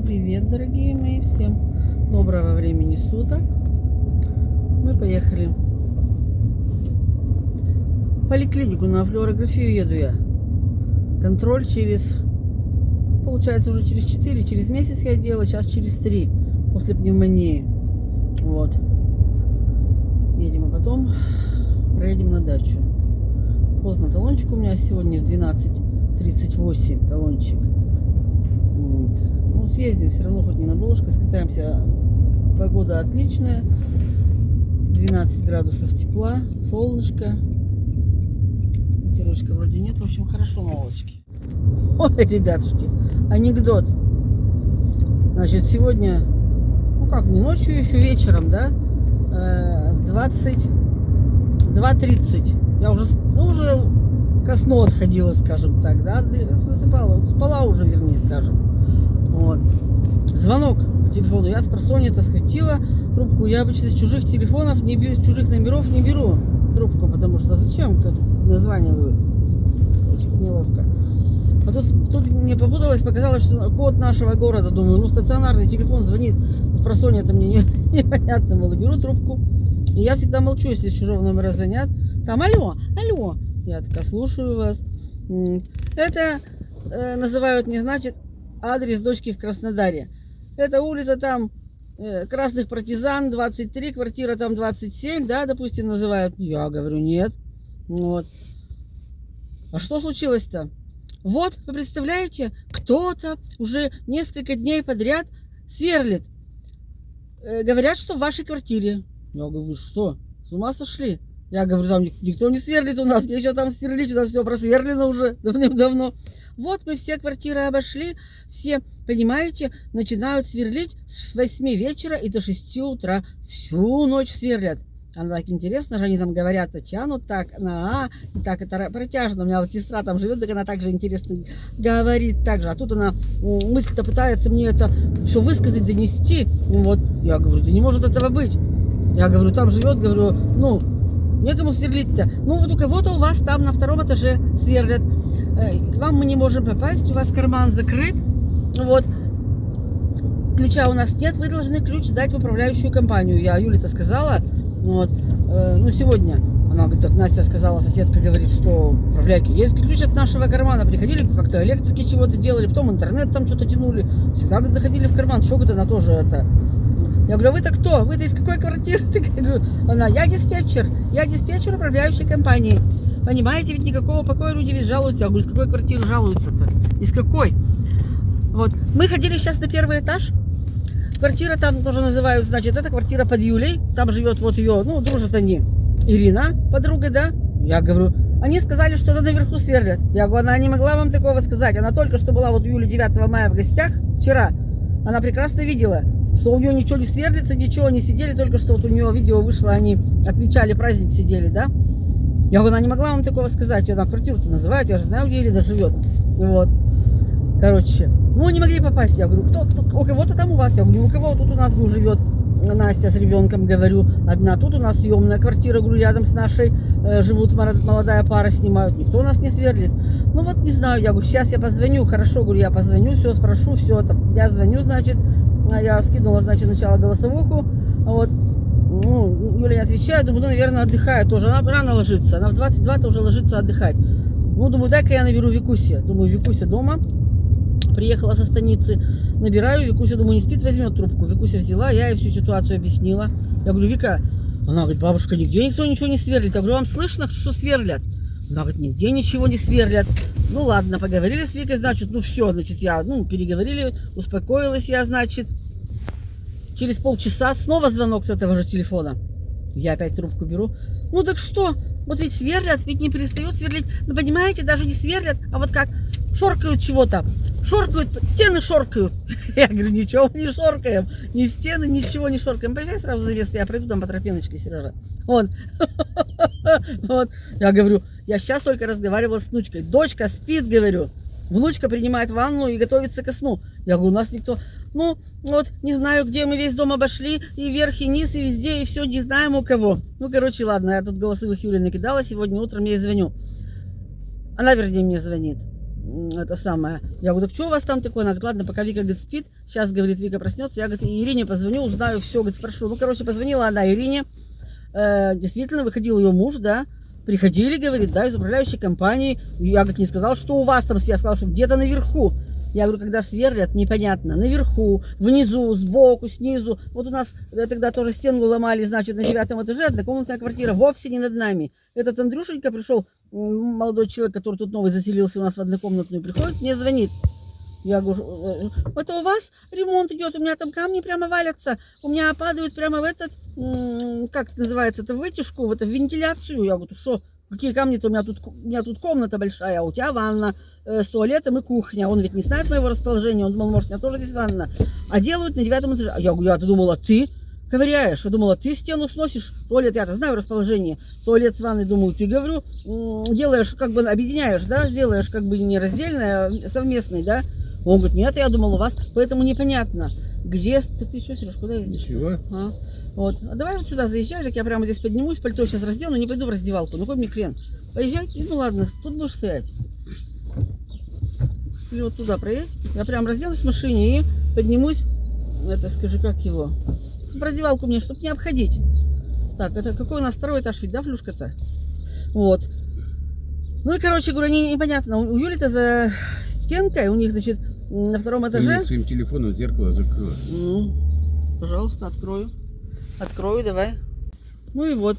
привет, дорогие мои, всем доброго времени суток. Мы поехали в поликлинику на флюорографию, еду я. Контроль получается, уже через 4, через месяц я делала, сейчас через 3, после пневмонии. Вот. Едем, а потом проедем на дачу. Поздно талончик у меня сегодня в 12:38 талончик. Вот. Ну, съездим все равно хоть ненадолго, скатаемся. Погода отличная. 12 градусов тепла, солнышко. Ветерочка вроде нет. В общем, хорошо на лодочке. Ой, ребятушки, анекдот. Значит, сегодня, ну как, не ночью, еще вечером, да, в 22:30 я уже ко сну отходила, скажем так, да, спала уже, вернее, скажем. Вот. Звонок по телефону, я с просонья-то схватила трубку. Я обычно с чужих телефонов не беру, с чужих номеров не беру трубку, потому что зачем кто-то названивает? Очень неловко. А тут мне попуталось, показалось, что код нашего города. Думаю, ну стационарный телефон звонит с просонья-то мне непонятно было. Беру трубку. И я всегда молчу, если с чужого номера звонят. Там, алло. Я такая, слушаю вас. Это называют мне, значит, адрес дочки в Краснодаре. Это улица там Красных Партизан, 23, квартира там 27, да, допустим, называют. Я говорю, нет. Вот. А что случилось-то? Вот, вы представляете, кто-то уже несколько дней подряд сверлит. Говорят, что в вашей квартире. Я говорю, что? С ума сошли? Я говорю, там никто не сверлит у нас, еще там сверлить, у нас все просверлено уже давным-давно. Вот мы все квартиры обошли, все, понимаете, начинают сверлить с 8 вечера и до 6 утра. Всю ночь сверлят. А так интересно же, они там говорят, тянут так, и так это протяжно. У меня вот сестра там живет, так она также интересно говорит так же. А тут она мысль-то пытается мне это все высказать, донести. Вот, я говорю, да не может этого быть. Я говорю, там живет, говорю, ну, некому сверлить-то. Ну, вот у кого-то у вас там на 2-м этаже сверлят. К вам мы не можем попасть, у вас карман закрыт. Вот. Ключа у нас нет, вы должны ключ дать в управляющую компанию. Я Юле-то сказала, вот, ну, сегодня. Она говорит, так Настя сказала, соседка говорит, что управляйки, есть ключ от нашего кармана. Приходили, как-то электрики чего-то делали, потом интернет там что-то тянули. Всегда, говорит, заходили в карман. Что, говорит, она тоже это... Я говорю, вы-то кто? Вы-то из какой квартиры? Она, я диспетчер управляющей компании. Понимаете, ведь никакого покоя люди ведь жалуются. Я говорю, из какой квартиры жалуются-то? Из какой? Вот. Мы ходили сейчас на 1-й этаж. Квартира там тоже называют, значит, это квартира под Юлей. Там живет вот ее, ну, дружат они. Ирина, подруга, да? Я говорю, они сказали, что это наверху сверлят. Я говорю, она не могла вам такого сказать. Она только что была вот у Юли 9 мая в гостях, вчера. Она прекрасно видела, что у нее ничего не сверлится, ничего, не сидели, только что вот у нее видео вышло, они отмечали праздник, сидели, да? Я говорю, она не могла вам такого сказать, она квартиру-то называет, я же знаю, где Ирина живет. Вот. Короче, ну не могли попасть. Я говорю, кто у кого-то там у вас? Я говорю, у кого тут у нас живет Настя с ребенком, говорю, одна. Тут у нас съемная квартира, говорю, рядом с нашей живут, молодая пара снимают, никто нас не сверлит. Ну вот не знаю, я говорю, сейчас я позвоню, хорошо, говорю, я позвоню, все, спрошу, все, там, я звоню, значит, я скинула, значит, сначала голосовуху, вот, ну, Юля не отвечает, думаю, ну, наверное, отдыхает тоже, она рано ложится, она в 22-то уже ложится отдыхать. Ну, думаю, дай-ка я наберу Викусе, думаю, Викуся дома, приехала со станицы, набираю, Викуся, думаю, не спит, возьмет трубку. Викуся взяла, я ей всю ситуацию объяснила. Я говорю, Вика, она говорит, бабушка, нигде никто ничего не сверлит. Я говорю, вам слышно, что сверлят? Она говорит, нигде ничего не сверлят. Ну ладно, поговорили с Викой, значит, ну все, значит, я, переговорили, успокоилась я, значит. Через полчаса снова звонок с этого же телефона. Я опять трубку беру. Ну так что? Вот ведь сверлят, ведь не перестают сверлить. Ну понимаете, даже не сверлят, а вот как шоркают чего-то. Шоркают, стены шоркают. Я говорю, ничего не шоркаем. Ни стены, ничего не шоркаем. Поезжай сразу за место, я пройду там по тропиночке, Сережа. Вот. Вот. Я говорю, я сейчас только разговаривала с внучкой. Дочка спит, говорю. Внучка принимает ванну и готовится ко сну. Я говорю, у нас никто... Ну, вот, не знаю, где мы весь дом обошли, и вверх, и низ, и везде, и все, не знаем у кого. Ну, короче, ладно, я тут голосовых Юли накидала, сегодня утром я ей звоню. Она, вернее, мне звонит. это самое. Я говорю, так что у вас там такое? Она говорит, ладно, пока Вика, говорит, спит. Сейчас, говорит, Вика проснется. Я, говорит, Ирине позвоню, узнаю, все, говорит, спрошу. Ну, короче, позвонила она Ирине. Действительно, выходил ее муж, да. Приходили, говорит, да, из управляющей компании. Я, говорит, не сказал, что у вас там свет. Я сказал, что где-то наверху. Я говорю, когда сверлят, непонятно, наверху, внизу, сбоку, снизу. Вот у нас тогда тоже стену ломали, значит, на 9 этаже, однокомнатная квартира, вовсе не над нами. Этот Андрюшенька пришел, молодой человек, который тут новый заселился у нас в однокомнатную, приходит, мне звонит. Я говорю, это у вас ремонт идет, у меня там камни прямо валятся, у меня падают прямо в этот, как это называется, это в вытяжку, в это в вентиляцию. Я говорю, что? Какие камни-то? У меня тут комната большая, а у тебя ванна с туалетом и кухня. Он ведь не знает моего расположения, он думал, может, у меня тоже здесь ванна. А делают на 9 этаже. Я говорю, я-то думала, ты ковыряешь. Я думала, ты стену сносишь. Туалет, я-то знаю расположение. Туалет с ванной, думаю, ты, говорю, делаешь, как бы объединяешь, да, делаешь как бы не раздельное, а совместный, да. Он говорит, нет, я думал, у вас, поэтому непонятно. Где, ты что, Сереж, куда ездишь? Ничего. Вот. А давай вот сюда заезжай, так я прямо здесь поднимусь, пальто сейчас раздену, но не пойду в раздевалку. Ну, какой мне крен? Поезжай, ну ладно, тут будешь стоять. Или вот туда проедь. Я прям разденусь в машине и поднимусь, это скажи, как его, в раздевалку мне, чтобы не обходить. Так, это какой у нас второй этаж ведь, да, Флюшка-то? Вот. Ну и, короче, говорю, непонятно. У Юли-то за стенкой, у них, значит, на втором этаже. Ты своим телефоном зеркало закрыла. Пожалуйста, открою. Открою, давай. Ну и вот.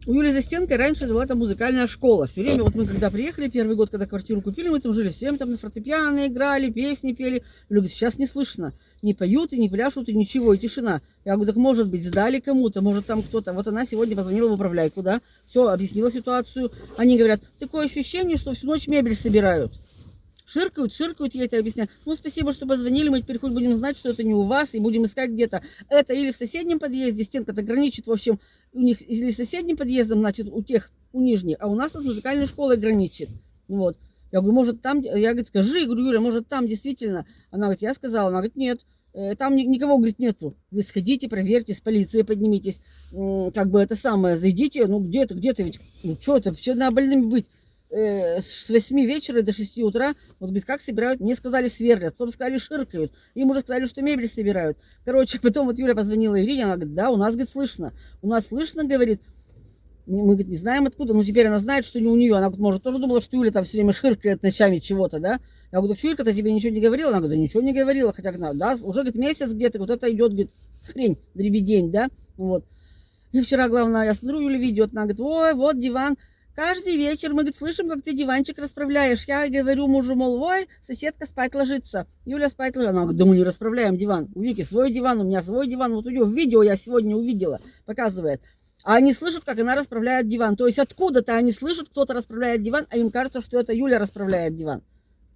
У Юли за стенкой раньше была там музыкальная школа. Все время, вот мы когда приехали, первый год, когда квартиру купили, мы там жили, все время там на фортепиано играли, песни пели. Люди, сейчас не слышно. Не поют и не пляшут, и ничего, и тишина. Я говорю, так может быть, сдали кому-то, может там кто-то. Вот она сегодня позвонила в управляйку, да, все, объяснила ситуацию. Они говорят, такое ощущение, что всю ночь мебель собирают. Ширкают, я это объясняю. Ну, спасибо, что позвонили, мы теперь хоть будем знать, что это не у вас, и будем искать где-то. Это или в соседнем подъезде, стенка-то граничит, в общем, у них, или с соседним подъездом, значит, у нижних, а у нас с музыкальной школой граничит. Вот. Я говорю, может, там, я, говорит, скажи, говорю, Юля, может, там действительно. Она говорит, я сказала, она говорит, нет, там никого, говорит, нету. Вы сходите, проверьте, с полицией поднимитесь, как бы это самое, зайдите, ну, где-то ведь, ну, что это, все надо больными быть. С 8 вечера до 6 утра, вот, говорит, как собирают, мне сказали, сверлят, потом сказали, ширкают, им уже сказали, что мебель собирают. Короче, потом вот Юля позвонила Ирине, она говорит, да, у нас, говорит, слышно, говорит, мы, говорит, не знаем откуда, но теперь она знает, что не у нее, она, говорит, может, тоже думала, что Юля там все время ширкает ночами чего-то, да. Я говорю, так Юлька-то тебе ничего не говорила? Она говорит, да ничего не говорила, хотя, да, уже, говорит, месяц где-то, вот это идет, говорит, хрень, дребедень, да, вот. И вчера, главное, я смотрю, Юля ведет, она говорит, ой, вот диван. Каждый вечер мы, говорит, слышим, как ты диванчик расправляешь. Я говорю мужу, мол, ой, соседка спать ложится. Юля спать ложится. Она говорит, да мы не расправляем диван. У Вики свой диван, у меня свой диван. Вот у нее в видео я сегодня увидела, показывает. А они слышат, как она расправляет диван. То есть откуда-то они слышат, кто-то расправляет диван, а им кажется, что это Юля расправляет диван.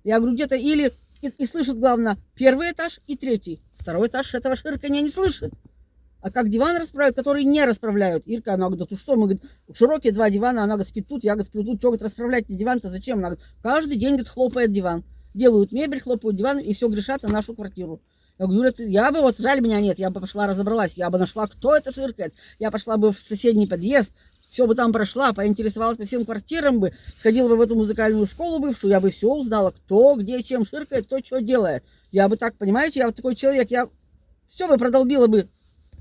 Я говорю, где-то или и слышат, главное, первый этаж и третий. Второй этаж этого ширканья не слышит. А как диван расправляют, которые не расправляют. Ирка, она говорит, да ты что, мы, говорит, широкие 2 дивана, она, говорит, спит тут, я, говорит, сплю тут, что, говорит, расправлять диван-то зачем? Она говорит, каждый день, говорит, хлопает диван. Делают мебель, хлопают диван и все грешат на нашу квартиру. Я говорю, Юля, я бы, вот жаль меня нет, я бы пошла разобралась, я бы нашла, кто это ширкает. Я пошла бы в соседний подъезд, все бы там прошла, поинтересовалась по всем квартирам бы, сходила бы в эту музыкальную школу бывшую, я бы все узнала, кто, где, чем ширкает, кто что делает. Я бы так, понимаете, я вот такой человек, я все бы продолбила бы.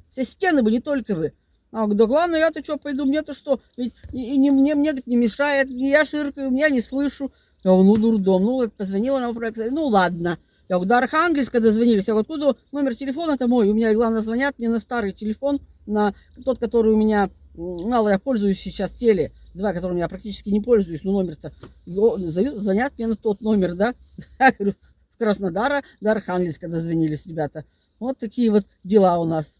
Все стены бы, не только вы. А говорит, да главное, я-то что пойду, мне-то что? Ведь мне говорит, не мешает, я ширкаю, меня не слышу. Я говорю, ну дурдом, ну позвонила на управление, сказали, ну ладно. Я говорю, до Архангельска дозвонились. Я говорю, откуда номер телефона-то мой? У меня, главное, звонят мне на старый телефон, на тот, который у меня, мало я пользуюсь сейчас, Теле2, которым я практически не пользуюсь, но номер-то, звонят мне на тот номер, да? Я говорю, с Краснодара до Архангельска дозвонились, ребята. Вот такие вот дела у нас.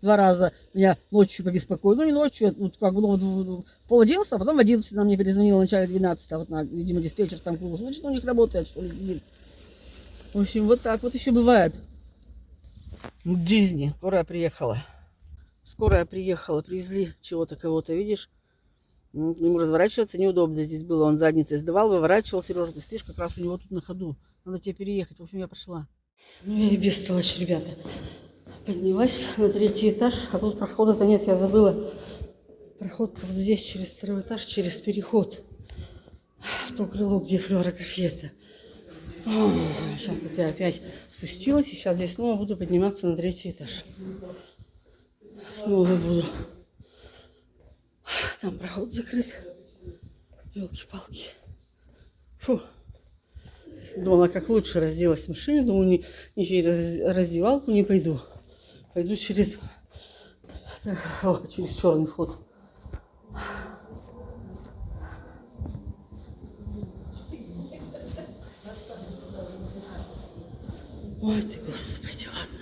2 раза меня ночью побеспокоили. Ну, не ночью, вот как бы в 10:30, а потом в 11 она мне перезвонила в начале 12. Вот, видимо, диспетчер там круглосуточно у них работает, что ли. В общем, вот так вот еще бывает. В жизни. Скорая приехала. Привезли чего-то, кого-то, видишь? Ему разворачиваться неудобно здесь было. Он задницей сдавал, выворачивал. Сережа, ты стоишь как раз у него тут на ходу. Надо тебе переехать. В общем, я пошла. Ну, я и бестолочь, ребята. Поднялась на 3-й этаж, а тут прохода-то нет, я забыла. Проход вот здесь, через 2-й этаж, через переход. в то крыло, где флюорография-то. Сейчас вот я опять спустилась, и сейчас здесь снова буду подниматься на 3-й этаж. Снова буду. Там проход закрыт. Ёлки-палки. Фу. Думала, как лучше разделась в машине. Думаю, не через раздевалку не пойду. Пойду через черный вход. Ой ты, Господи, ладно.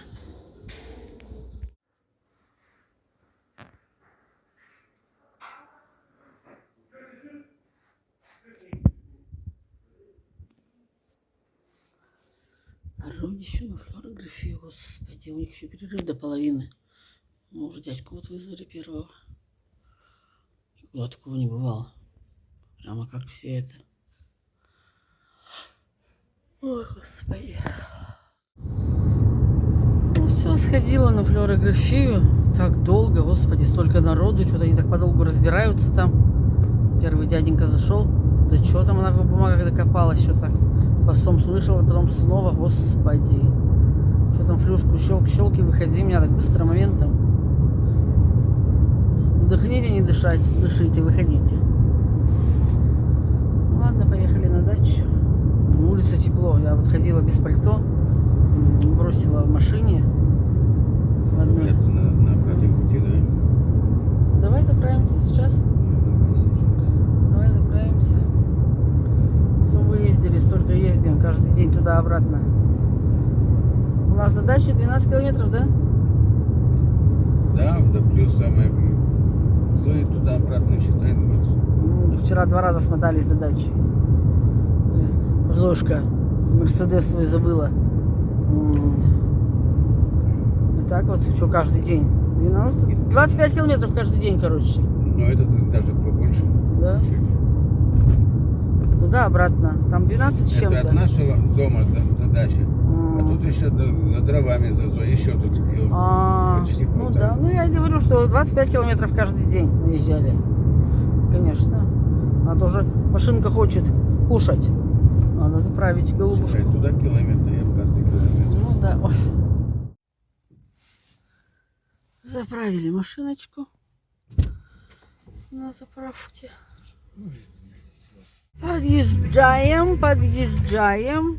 Народ еще на флюорографию, Господи, у них еще перерыв до половины. Мы уже дядьку вот вызвали первого. Никуда такого не бывало. Прямо как все это. Ой, Господи. Ну все, сходила на флюорографию. Так долго, Господи, столько народу. Что-то они так подолгу разбираются там. Первый дяденька зашел. Да что там она в бумагах докопалась, что-то постом слышала, потом снова, Господи. Что там флюшку, щелки, выходи, меня так быстро моментом. Вдохните, не дышать, дышите, выходите. Ну ладно, поехали на дачу. На улице тепло, я вот ходила без пальто, бросила в машине. Отправляться на обратном пути, да? Давай заправимся сейчас. Давай заправимся. Все, выездили, столько ездим, каждый день туда-обратно. У нас до дачи 12 километров, да? Да, да, плюс самое. Зои туда-обратно считай. Вот. Вчера 2 раза смотались до дачи. Зошка Мерседес свой забыла. И так вот, что каждый день. 25 километров каждый день, короче. Но это даже побольше. Да? Чуть. Туда-обратно. Там 12 с чем-то. Это от нашего дома до дачи. А тут еще за дровами, за Зоей, еще тут почти ну полтора. да, ну я и говорю, что 25 километров каждый день наезжали. Конечно. Надо уже, машинка хочет кушать. Надо заправить голубушку. Слушай, туда километр и обратно километр. Ну да. Ой. Заправили машиночку на заправке. Подъезжаем.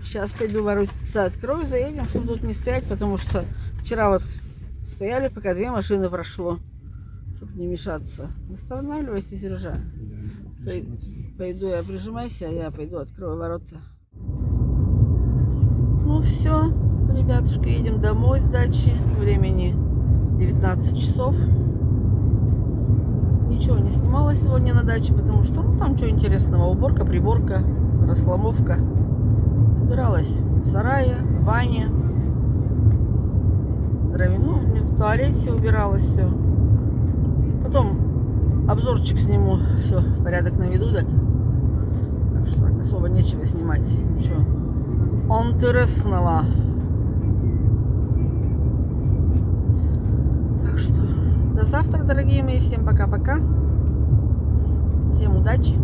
Сейчас пойду воротиться, открою, заедем, чтобы тут не стоять, потому что вчера вот стояли, пока 2 машины прошло, чтобы не мешаться. Останавливайся, Сережа. Пойду я, прижимайся, а я пойду открою ворота. Ну все, ребятушки, едем домой с дачи. Времени 19 часов. Ничего не снимала сегодня на даче, потому что ну, там что интересного. Уборка, приборка, расхламовка. Убиралась в сарае, в бане. В туалете убиралась все. Потом обзорчик сниму. Все, порядок наведу, так. Так что так особо нечего снимать. Ничего интересного. Так что до завтра, дорогие мои. Всем пока-пока. Всем удачи.